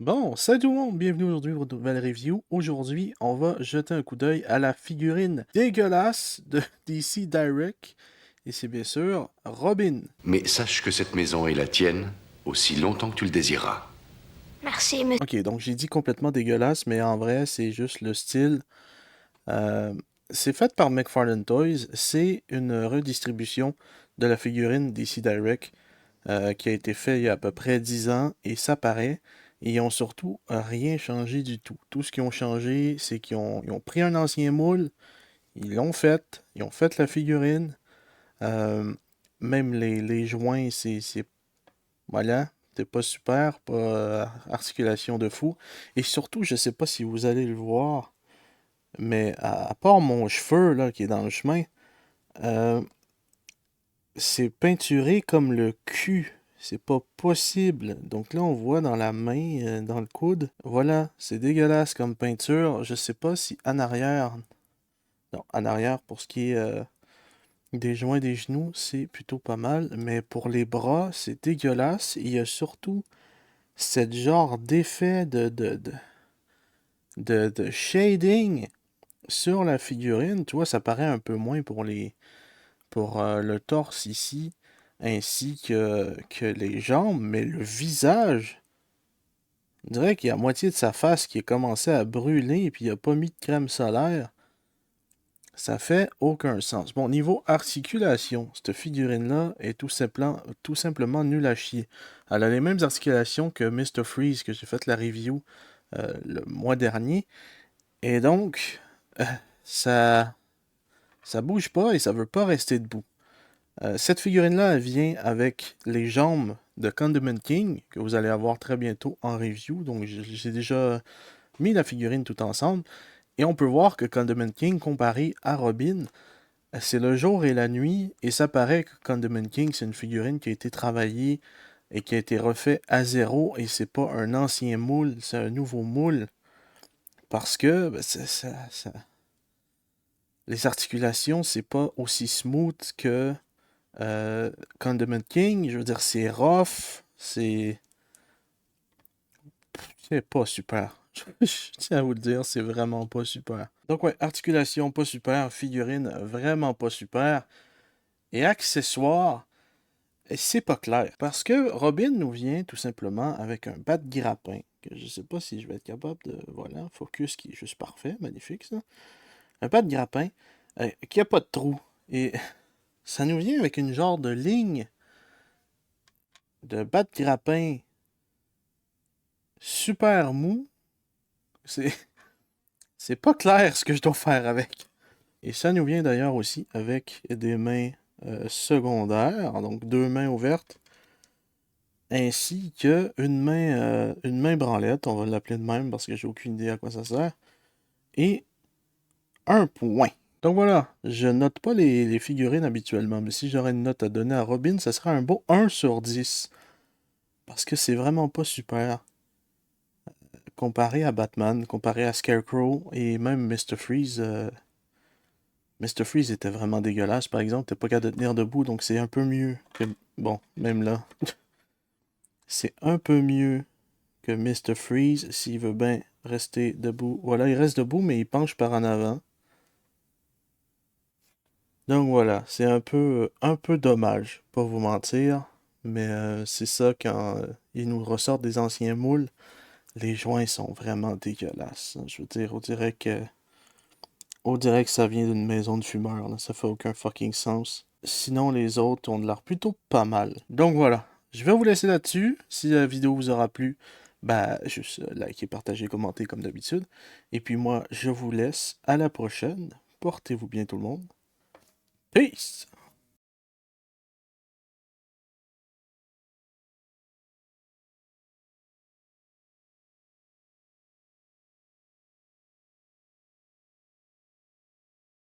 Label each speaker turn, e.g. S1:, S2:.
S1: Bon, salut tout le monde, bienvenue aujourd'hui pour une nouvelle review. Aujourd'hui, on va jeter un coup d'œil à la figurine dégueulasse de DC Direct. Et c'est bien sûr Robin.
S2: Mais sache que cette maison est la tienne aussi longtemps que tu le désireras.
S3: Merci, monsieur.
S1: Ok, donc j'ai dit complètement dégueulasse, mais en vrai, c'est juste le style. Euh, c'est fait par McFarlane Toys. C'est une redistribution de la figurine DC Direct qui a été fait il y a à peu près 10 ans. Et ça paraît. Et ils ont surtout rien changé du tout. Tout ce qu'ils ont changé, c'est qu'ils ont pris un ancien moule. Ils ont fait la figurine. Euh, Même les joints, voilà, c'est pas super, pas articulation de fou. Et surtout, je sais pas si vous allez le voir, mais à part mon cheveu là qui est dans le chemin, euh, c'est peinturé comme le cul. C'est pas possible. Donc là, on voit dans la main, dans le coude. Voilà, c'est dégueulasse comme peinture. Je sais pas si en arrière. Non, en arrière, pour ce qui est des joints des genoux, c'est plutôt pas mal, mais pour les bras, c'est dégueulasse. Il y a surtout cette genre d'effet de shading sur la figurine. Tu vois, ça paraît un peu moins pour le torse ici, ainsi que les jambes, mais le visage, on dirait qu'il y a la moitié de sa face qui a commencé à brûler et puis il a pas mis de crème solaire. Ça fait aucun sens. Bon, niveau articulation, cette figurine-là est tout simplement nulle à chier. Elle a les mêmes articulations que Mr. Freeze, que j'ai fait la review le mois dernier. Et donc, euh, ça, ça bouge pas et ça veut pas rester debout. Cette figurine-là, elle vient avec les jambes de Condiment King, que vous allez avoir très bientôt en review. Donc, j'ai déjà mis la figurine tout ensemble. Et on peut voir que Condiment King, comparé à Robin, c'est le jour et la nuit, et ça paraît que Condiment King, c'est une figurine qui a été travaillée et qui a été refait à zéro, et c'est pas un ancien moule, c'est un nouveau moule. Parce que ben, les articulations, c'est pas aussi smooth que Condiment King. Je veux dire, c'est rough, c'est pas super. Je tiens à vous le dire, c'est vraiment pas super. Donc ouais, articulation pas super, figurine vraiment pas super, et accessoires. Et c'est pas clair. Parce que Robin nous vient tout simplement avec un bat de grappin. Que je sais pas si je vais être capable de. Voilà, focus qui est juste parfait, magnifique ça. Un bat de grappin qui a pas de trou. Et ça nous vient avec une genre de ligne de bat de grappin super mou. C'est. C'est pas clair ce que je dois faire avec. Et ça nous vient d'ailleurs aussi avec des mains secondaires, donc deux mains ouvertes ainsi que une main branlette, on va l'appeler de même parce que j'ai aucune idée à quoi ça sert, et un point. Donc voilà, je note pas les figurines habituellement, mais si j'aurais une note à donner à Robin, ça serait un beau 1 sur 10. Parce que c'est vraiment pas super. Comparé à Batman, comparé à Scarecrow et même Mr. Freeze. Mr. Freeze était vraiment dégueulasse, par exemple, t'es pas capable de tenir debout, donc c'est un peu mieux que... Bon, même là. C'est un peu mieux que Mr. Freeze, s'il veut bien rester debout. Voilà, il reste debout, mais il penche par en avant. Donc voilà, c'est un peu dommage, pas vous mentir. Mais c'est ça, quand ils nous ressortent des anciens moules, les joints sont vraiment dégueulasses. Je veux dire, on dirait que ça vient d'une maison de fumeurs, là. Ça fait aucun fucking sens. Sinon, les autres ont de l'air plutôt pas mal. Donc voilà, je vais vous laisser là-dessus. Si la vidéo vous aura plu, bah, juste likez, partagez, commentez comme d'habitude. Et puis moi, je vous laisse. À la prochaine. Portez-vous bien tout le monde. Peace!